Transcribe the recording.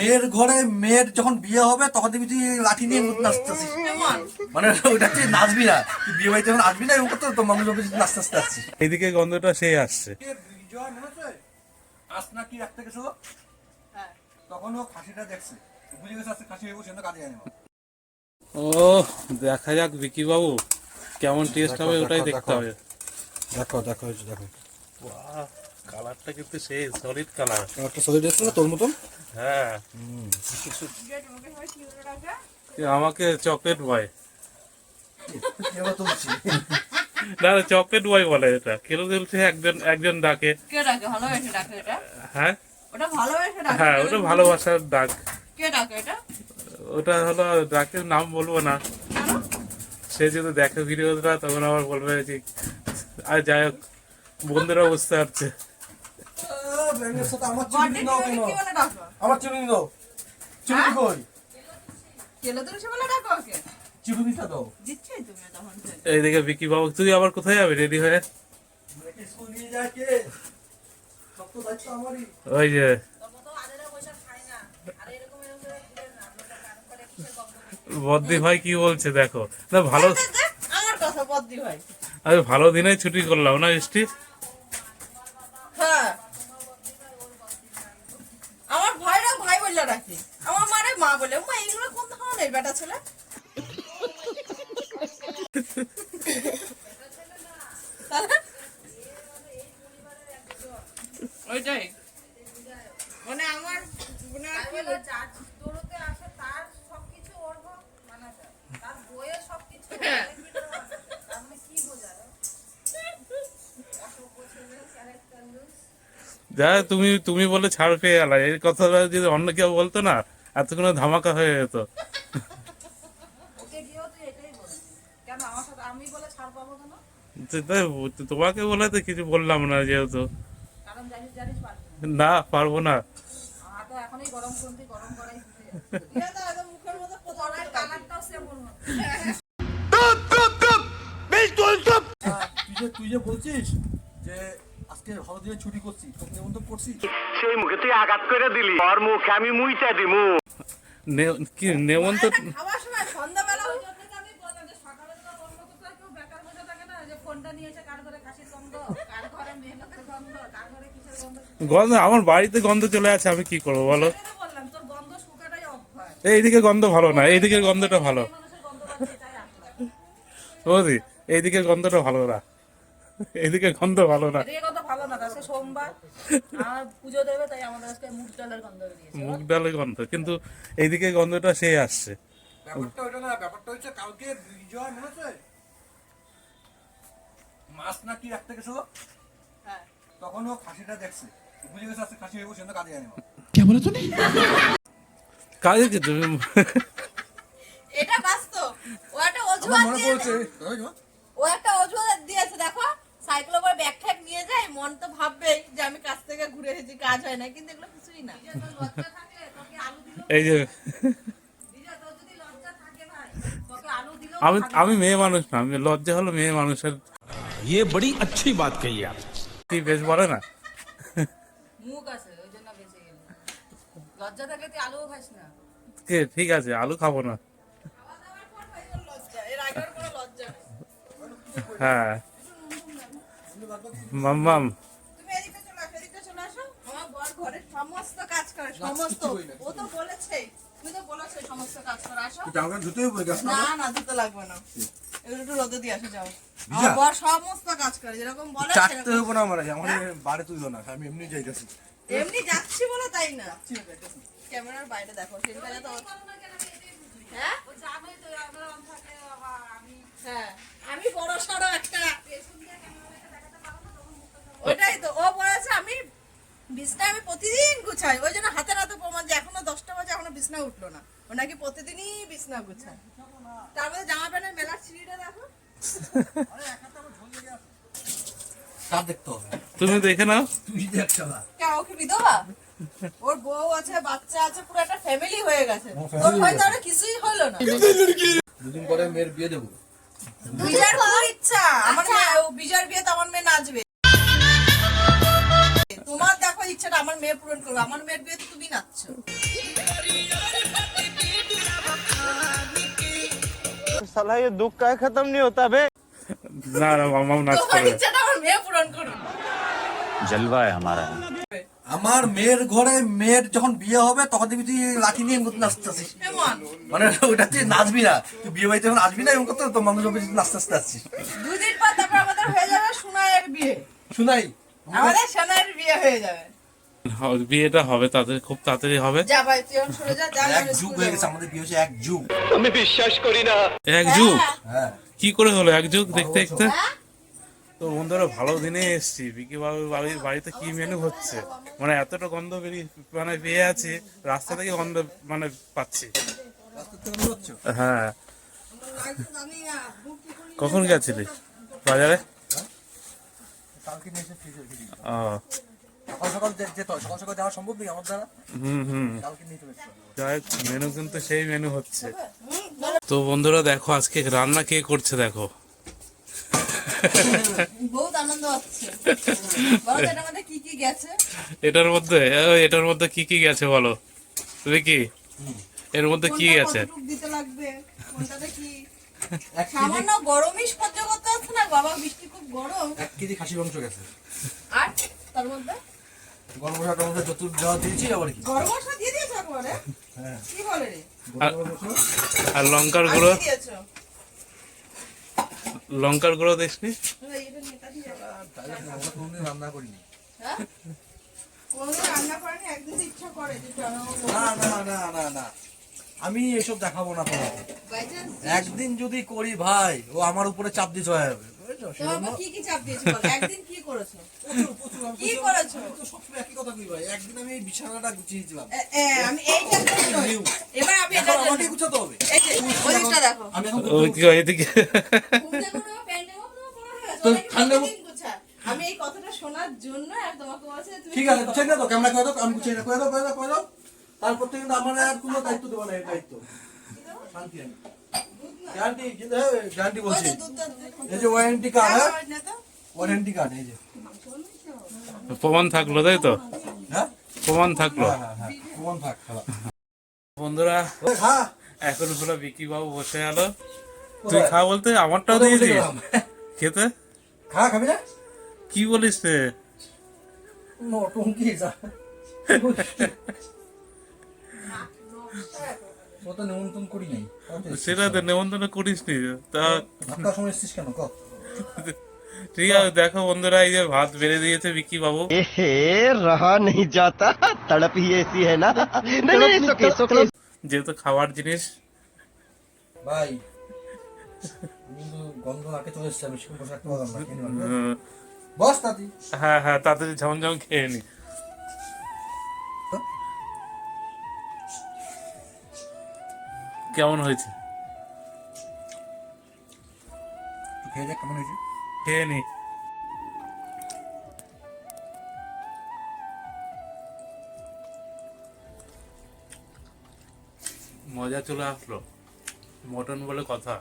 মেয়ের ঘরে মেয়ের যখন বিয়ে হবে তখন দেখবি তুই লাঠি নিয়ে নাচতেছিস, মানে ওইটা তুই নাচবি না, তুই বিয়ে বাড়িতে যখন আসবি না এরকম করতে তো মানুষ নাচতে নাচতে আসছি। এইদিকে গন্ধটা সেই আসছে। আস না কি রাখতে গেছো তখন ও খাসিটা দেখছে, বুঝে গেছে আজকে খাসি হয়ে বসে কাজে যায়নি। ও দেখা যাক বিকি বাবু কেমন টেস্ট হবে ওটাই দেখতে হবে। দেখো দেখো দেখো, বাহ, কালারটা কিন্তু সেই সলিড কালার। একটা সলিড এসছে না তোর মতন। হ্যাঁ, আমাকে চকলেট বয়, এবার তুলছি। না চকলেট বয় বলে এটা। কেন বলছে একজন একজন ডাকে। কে ডাকে? ভালোবেসে ডাকে এটা? হ্যাঁ ওটা ভালোবেসে ডাকে? হ্যাঁ, ওটা ভালোবাসার ডাক। কে ডাকে এটা? ওটা হলো ডাকের নাম বলবো না, সে যদি দেখে ভিডিওটা তখন আবার বলবে যে, আর যাই হোক বন্ধুরা বুঝতে পারছে। আমার চিনি দাও কেন? কি বলে ডাকো? আমার চিনি দাও, চিনি কই? কেলো তুলসী বলে ডাকো ওকে? চিরুনিটা দাও। দিচ্ছেই তুমি তখন থেকে। এইদিকে বিকি বাবু, তুই আবার কোথায় যাবি রেডি হয়ে? স্কুল নিয়ে যায় কে? সব তো দায়িত্ব আমারই। ওই যে বদ্দি ভাই কি বলছে দেখো না, ভালো আমার কথা বদ্দি ভাই। আমি ভালো দিনে ছুটি করলাম না বৃষ্টি। হ্যাঁ, আমার ভাইরা ভাই বললে ডাকে, আমার মারে মা বলে। মা এগুলো কোন ধরনের বেটা ছেলে? ওইটাই মানে আমার তোরতে আসে তার সবকিছু ওর মানে তার বইয়ে সবকিছু আমি কি বোঝালো যা তুমি তুমি বলে ছাড় পেয়ে গেল, এই কথাটা যদি অন্য কেউ বলতো না এতক্ষণ ধামাকা হয়ে যেত। ওকে গিয়েও তুই এটাই বলছিস কেন আমার সাথে? আমি বলে ছাড় পাবো কেন? তোমাকে বলে তো কিছু বললাম না, যেহেতু কারণ জানিস জানিস পারবি না পারবো না। আমার তো এখনই গরম করতে গরম করাই মুখের মধ্যে করার কালারটাও সেম ওর মতো। তুই যে বলছিস যে আজকে ভালো দিনে ছুটি করছি, তোকে নেমন্তন্ন করছি, সেই মুখে তুই আঘাত করে দিলি, ওর মুখে আমি মুইটা দিমু। কি নেমন্তন্ন? খাবার সময় সন্ধ্যাবেলা ওই জন্যই তো আমি বললাম যে সকালে তো গন্ধ করতে কেউ বেকার বসে থাকে না, যে ফোনটা নিয়েছে কার ঘরে কাশির গন্ধ, কার ঘরে মেহনতের গন্ধ, কার ঘরে কিসের গন্ধ। গন্ধ আমার বাড়িতে গন্ধ চলে আছে, আমি কি করবো বলো? সেটাই তো বললাম তোর গন্ধ শুকাটাই অভ্যাস। এইদিকে গন্ধ ভালো না, এইদিকে গন্ধটা ভালো। মানুষের গন্ধ পাচ্ছে তাই আসলাম। বুঝলি, এইদিকে গন্ধটা ভালো না, এইদিকে গন্ধ ভালো না। এদিকে গন্ধ ভালো না, আজকে সোমবার আর পুজো দেবে তাই আমাদের আজকে মুগ ডালের গন্ধ বেরিয়েছে। মুগ ডালের গন্ধ, কিন্তু এইদিকে গন্ধটা সেই আসছে। ব্যাপারটা ওইটা না, ব্যাপারটা হচ্ছে কালকে বিজয় মনে আছে মাছ না কি রাখতে গেছো হ্যাঁ, তখন ও খাসিটা দেখছে, বুঝে গেছে আজকে খাসি হয়ে বসে কাজে যায়নি। কাজে কি তুমি? এটা বাস্তব। ও একটা আমার অজুহাত মনে দিয়েছে। পড়ছে ও একটা অজুহাত দিয়েছে, দেখো সাইকেল করে ব্যাগ ঠ্যাগ নিয়ে যায়, মন তো ভাববেই যে আমি কাজ থেকে ঘুরে এসেছি, কাজ হয় না, কিন্তু এগুলো কিছুই না। লজ্জা থাকলে তোকে আলু দিল, এই যে তোর যদি লজ্জা থাকে ভাই তোকে আলু দিল। আমি আমি মেয়ে মানুষ না, আমি লজ্জা হলো মেয়ে মানুষের। ये बड़ी अच्छी बात कही आप। কি বেশ বলে না? মুখ আছে ওই জন্য বেঁচে গেল। লজ্জা থাকে তুই আলুও খাস না। কে ঠিক আছে, আলু খাবো না। লজ্জা, এর আগে ওর কোনো লজ্জা নেই। হ্যাঁ মাম্মাম, তুমি এদিকে চলে আসো, এদিকে চলে আসো। আমার বর ঘরের সমস্ত কাজ করে, সমস্ত। ও তো বলেছেই, তুমি তো বলেছো সমস্ত কাজ করে। আসো। জামা ধুতেই পড়ে গেছে না না, ধুতে লাগবে না, এগুলো একটু রোদে দিয়ে আসো, যাও। আমার বর সমস্ত কাজ করে, যেরকম বলে চারটে সেরকম। হবো না আমার, আমাদের বাড়ি তুইও না, আমি এমনি যাইতেছি। এমনি যাচ্ছি বলে তাই না, ক্যামেরার বাইরে দেখো সেটা তো। হ্যাঁ ও জানোই তো আমরা থাকে বাবা আমি হ্যাঁ, আমি বড় সড়ো একটা, ওইটাই তো ও বলেছে। আমি বিছনা আমি প্রতিদিন গুছাই, ওই জন্য হাতে হাতে প্রমাণ যে এখনো 10টা বাজে এখনো বিছনা উঠলো না। ও নাকি প্রতিদিনই বিছনা গুছায়। তার মধ্যে জামা প্যান্টের মেলার ছিঁড়িটা দেখো। কার দেখতে হবে? তুমি দেখে নাও। তুই দেখছো না? কে ওকে বিধবা? ওর বউ আছে, বাচ্চা আছে, পুরো একটা ফ্যামিলি হয়ে গেছে। ওর হয়তো আর কিছুই হলো না। দুদিন পরে মেয়ের বিয়ে দেবো। বিজয়ের খুব ইচ্ছা আমার মেয়ে, ও বিজয়ের বিয়েতে আমার মেয়ে নাচবে। তোমার দেখো ইচ্ছাটা, আমার মেয়ে পূরণ করবে। আমার মেয়ের বিয়েতে তুমি নাচছো। साला ये दुख का खत्म नहीं होता बे। না না মামাও নাচ তোমার করবে। ইচ্ছাটা আমার মেয়ে পূরণ করুন। জলवा है हमारा। আমার মেয়ের ঘরে মেয়ের যখন বিয়ে হবে তখন দেখবি তুই লাঠি নিয়ে নাচতেছিস। কেমন? মানে ওটা তুই নাচবি না, তুই বিয়ে বাড়িতে যখন আসবি না এরকম করতে তো মানুষ হবে নাচতে নাচতে আসছিস। 2 দিন পর তারপর আমাদের হয়ে যাবে সোনাইয়ের বিয়ে। শুনাই আমাদের সোনাইয়ের বিয়ে হয়ে যাবে। বিয়েটা হবে তাড়াতাড়ি, খুব তাড়াতাড়ি হবে। যা ভাই তুই এখন সরে যা, যা এক যুগ হয়ে গেছে, আমাদের বিয়ে হচ্ছে এক যুগ। এক যুগ হ্যাঁ কি করে হলো এক যুগ দেখতে দেখতে? তো বন্ধুরা ভালো দিনে এসছি, বিকি বাবুর বাড়িতে কি মেনু হচ্ছে, মানে এতটা গন্ধ বেরিয়ে মানে পেয়ে আছি, রাস্তা থেকে গন্ধ মানে পাচ্ছি। রাস্তা থেকে বের হচ্ছ? হ্যাঁ কখন গেছিলি বাজারে? কালকে নিয়ে এসে ফ্রিজে রেখে দিবি। ও সকাল সকাল যেতে হয়, সকাল সকাল যাওয়া সম্ভব নেই আমার দ্বারা, হুম কালকে নিয়ে চলে এসেছি। যাই হোক, মেনু কিন্তু সেই মেনু হচ্ছে। তো বন্ধুরা দেখো আজকে রান্না কে করছে দেখো। বহুত আনন্দ হচ্ছে। বলো তো এটার মধ্যে কি কি গেছে? এটার মধ্যে কি কি গেছে বলো তুমি, কি এর মধ্যে কি কোনটা গেছে? কতটুকু দিতে লাগবে? কোনটাতে কি? এক কেজি সামান্য গরমই সহ্য করতে হচ্ছে না বাবা, বৃষ্টি খুব গরম। 1 কেজি খাসি মাংস গেছে। আর তার মধ্যে গরম মশলাটার মধ্যে যত দেওয়া দিয়েছি আবার কি। গরম মশলা দিয়ে দিয়েছো একবারে? হ্যাঁ কি বলে রে? গরম মশলা আর লঙ্কার আর গুঁড়ো, কি দিয়েছো? লঙ্কার গুঁড়ো দিসনি? এটা নেতা দিয়ে যাবে। তাহলে আমরা কোনোদিন রান্না করিনি। হ্যাঁ? কোনোদিন রান্না করেনি, একদিন তো ইচ্ছা করে যে চলো না না না না না, আমি এসব দেখাবো না তোমাকে। বাই চান্স একদিন যদি করি ভাই, ও আমার উপরে চাপ দিতে হয়, বুঝেছো? তোমার সেজন্য কি কি চাপ দিয়েছো বলো? একদিন কি করেছো? প্রচুর প্রচুর আমি কি করেছো? আমি তো সবসময় একই কথা কই ভাই। একদিন আমি এই বিছানাটা গুছিয়েছিলাম। আমি এইটা করি। এবার আমি এটা এখন আমাকে গুছাতে হবে। এই যে ওইটা দেখো। আমি এখন ওই কি এদিকে ঘুম থেকে উঠে প্যান্টের মতো পড়া হয়ে গেছে। তো অনেকে ঠান্ডা প্রতিদিন গোছায়। আমি এই কথাটা শোনার জন্য আর তোমাকে বলছি যে তুমি ঠিক আছে, গুছিয়ে না তো, ক্যামেরা করে দাও, আমি গুছিয়ে না করে দাও। তারপর থেকে কিন্তু আমার আর কোনো দায়িত্ব দেবো না, এই দায়িত্ব শান্তি। আমি গ্যারান্টি কিন্তু গ্যারান্টি ওই বলছি, যে দুধ দেখো। এই যে ওয়ারেন্টি কার্ড, হ্যাঁ না তো? ওয়ারেন্টি কার্ড, এই যে প্রমাণ থাকলো তাই তো, হ্যাঁ প্রমাণ থাকলো। হ্যাঁ হ্যাঁ প্রমাণ থাক। বন্ধুরা হ্যাঁ এখন হলো বিকি বাবু বসে গেল, তুই খা বলতে আমারটাও দিয়েছিস খেতে, খা, খাবি না? কি বলিস রে? নটঙ্কি যা, ও তো নিমন্ত্রণ করি নাই। সেটা তো নেমন্তন্ন করিস নি তা। আপনার সময় এসছিস কেন? কত ঠিক আছে দেখো বন্ধুরা, এই যে ভাত বেড়ে দিয়েছে বিকি বাবু। रहा नहीं जाता, तड़प ही ऐसी है ना। नहीं नहीं, it's okay, it's okay। যেহেতু খাবার জিনিস, ভাই আমি কিন্তু গন্ধ নাকে চলে এসছে, আমি সেরকম বসে রাখতে পারলাম না। খেয়ে নিলাম। বস তাতি। হ্যাঁ হ্যাঁ তাড়াতাড়ি ঝমঝম খেয়ে নি। কেমন হয়েছে খেয়ে দেখ কেমন হয়েছে। খেয়ে নি। মজা চলে আসলো, মটন বলে কথা।